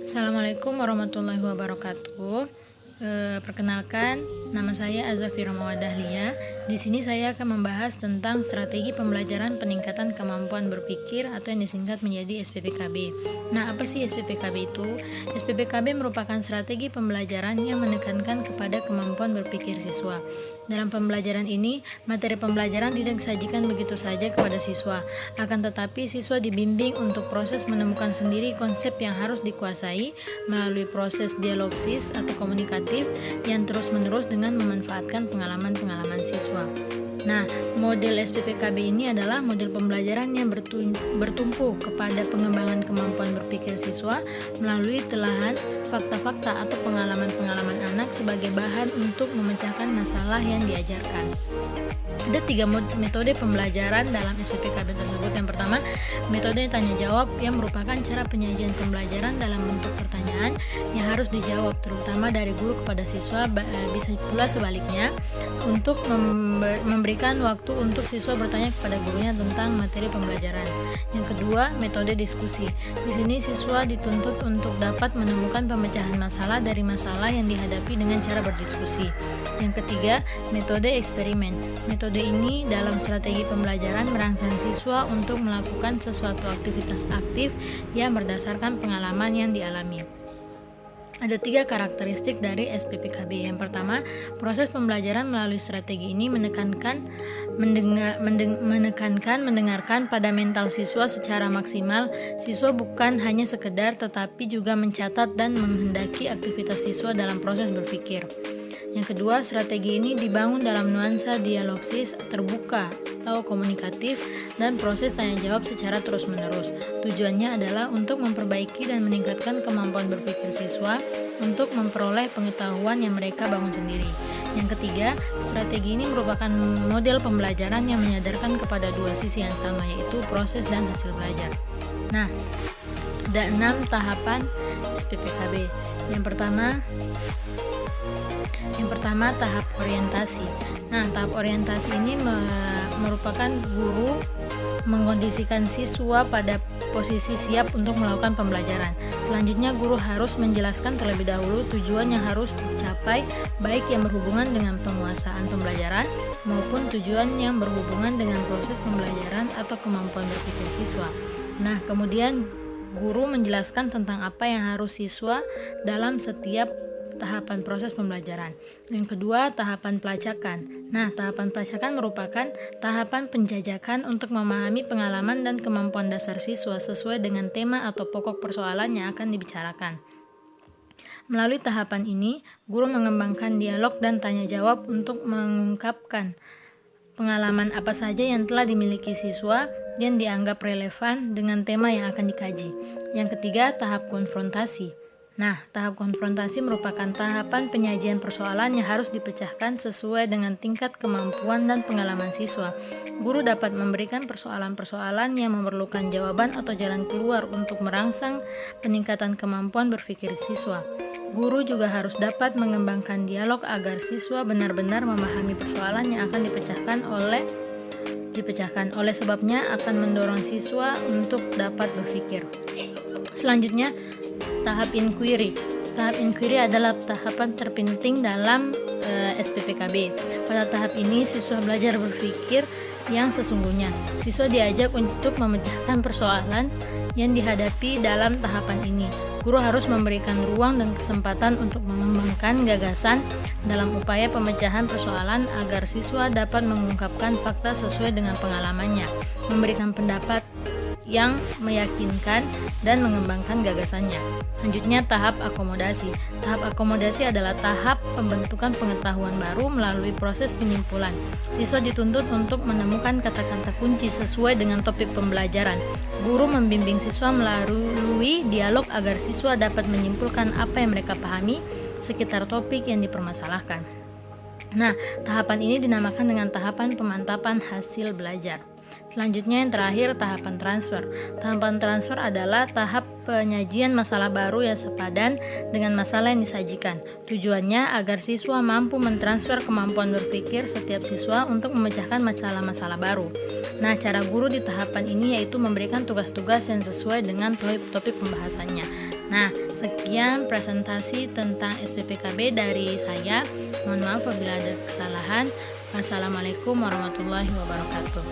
Assalamualaikum warahmatullahi wabarakatuh. Perkenalkan, nama saya Azafira Mawadahlia. Di sini saya akan membahas tentang strategi pembelajaran peningkatan kemampuan berpikir atau yang disingkat menjadi SPPKB. Nah, apa sih SPPKB itu? SPPKB merupakan strategi pembelajaran yang menekankan kepada kemampuan berpikir siswa. Dalam pembelajaran ini, materi pembelajaran tidak disajikan begitu saja kepada siswa, akan tetapi siswa dibimbing untuk proses menemukan sendiri konsep yang harus dikuasai melalui proses dialogsis atau komunikatif yang terus-menerus dengan memanfaatkan pengalaman-pengalaman siswa. Nah, model SPPKB ini adalah model pembelajaran yang bertumpu kepada pengembangan kemampuan berpikir siswa melalui telahan fakta-fakta atau pengalaman-pengalaman anak sebagai bahan untuk memecahkan masalah yang diajarkan. Ada 3 metode pembelajaran dalam SPPKB tersebut. Yang pertama, metode tanya jawab yang merupakan cara penyajian pembelajaran dalam bentuk pertanyaan yang harus dijawab terutama dari guru kepada siswa, bisa pula sebaliknya untuk memberikan waktu untuk siswa bertanya kepada gurunya tentang materi pembelajaran. Yang kedua, metode diskusi. Di sini siswa dituntut untuk dapat menemukan pemecahan masalah dari masalah yang dihadapi dengan cara berdiskusi. Yang ketiga, metode eksperimen. Metode ini dalam strategi pembelajaran merangsang siswa untuk melakukan sesuatu aktivitas aktif yang berdasarkan pengalaman yang dialami. Ada 3 karakteristik dari SPPKB. Yang pertama, proses pembelajaran melalui strategi ini menekankan mendengarkan pada mental siswa secara maksimal. Siswa bukan hanya sekedar tetapi juga mencatat dan menghendaki aktivitas siswa dalam proses berpikir. Yang kedua, strategi ini dibangun dalam nuansa dialogsis terbuka atau komunikatif dan proses tanya jawab secara terus-menerus. Tujuannya adalah untuk memperbaiki dan meningkatkan kemampuan berpikir siswa untuk memperoleh pengetahuan yang mereka bangun sendiri. Yang ketiga, strategi ini merupakan model pembelajaran yang menyadarkan kepada 2 sisi yang sama, yaitu proses dan hasil belajar. Nah, ada 6 tahapan SPPKB. Yang pertama tahap orientasi. Nah, tahap orientasi ini merupakan guru mengkondisikan siswa pada posisi siap untuk melakukan pembelajaran. Selanjutnya, guru harus menjelaskan terlebih dahulu tujuan yang harus dicapai, baik yang berhubungan dengan penguasaan pembelajaran maupun tujuan yang berhubungan dengan proses pembelajaran atau kemampuan berpikir siswa. Nah, kemudian guru menjelaskan tentang apa yang harus siswa dalam setiap tahapan proses pembelajaran. Yang kedua, tahapan pelacakan. Nah, tahapan pelacakan merupakan tahapan penjajakan untuk memahami pengalaman dan kemampuan dasar siswa sesuai dengan tema atau pokok persoalan yang akan dibicarakan. Melalui tahapan ini, guru mengembangkan dialog dan tanya jawab untuk mengungkapkan pengalaman apa saja yang telah dimiliki siswa yang dianggap relevan dengan tema yang akan dikaji. Yang ketiga, tahap konfrontasi. Nah, tahap konfrontasi merupakan tahapan penyajian persoalan yang harus dipecahkan sesuai dengan tingkat kemampuan dan pengalaman siswa. Guru dapat memberikan persoalan-persoalan yang memerlukan jawaban atau jalan keluar untuk merangsang peningkatan kemampuan berpikir siswa. Guru juga harus dapat mengembangkan dialog agar siswa benar-benar memahami persoalan yang akan dipecahkan oleh sebabnya akan mendorong siswa untuk dapat berpikir. Selanjutnya, tahap inquiry. Tahap inquiry adalah tahapan terpenting dalam SPPKB. Pada tahap ini siswa belajar berpikir yang sesungguhnya. Siswa diajak untuk memecahkan persoalan yang dihadapi dalam tahapan ini. Guru harus memberikan ruang dan kesempatan untuk mengembangkan gagasan dalam upaya pemecahan persoalan agar siswa dapat mengungkapkan fakta sesuai dengan pengalamannya, memberikan pendapat yang meyakinkan dan mengembangkan gagasannya. Selanjutnya, tahap akomodasi. Tahap akomodasi adalah tahap pembentukan pengetahuan baru melalui proses penyimpulan. Siswa dituntut untuk menemukan kata-kata kunci sesuai dengan topik pembelajaran. Guru membimbing siswa melalui dialog agar siswa dapat menyimpulkan apa yang mereka pahami sekitar topik yang dipermasalahkan. Nah, tahapan ini dinamakan dengan tahapan pemantapan hasil belajar. Selanjutnya yang terakhir, tahapan transfer. Tahapan transfer adalah tahap penyajian masalah baru yang sepadan dengan masalah yang disajikan. Tujuannya agar siswa mampu mentransfer kemampuan berpikir setiap siswa untuk memecahkan masalah-masalah baru. Nah, cara guru di tahapan ini yaitu memberikan tugas-tugas yang sesuai dengan topik pembahasannya. Nah, sekian presentasi tentang SPPKB dari saya. Mohon maaf apabila ada kesalahan. Wassalamualaikum warahmatullahi wabarakatuh.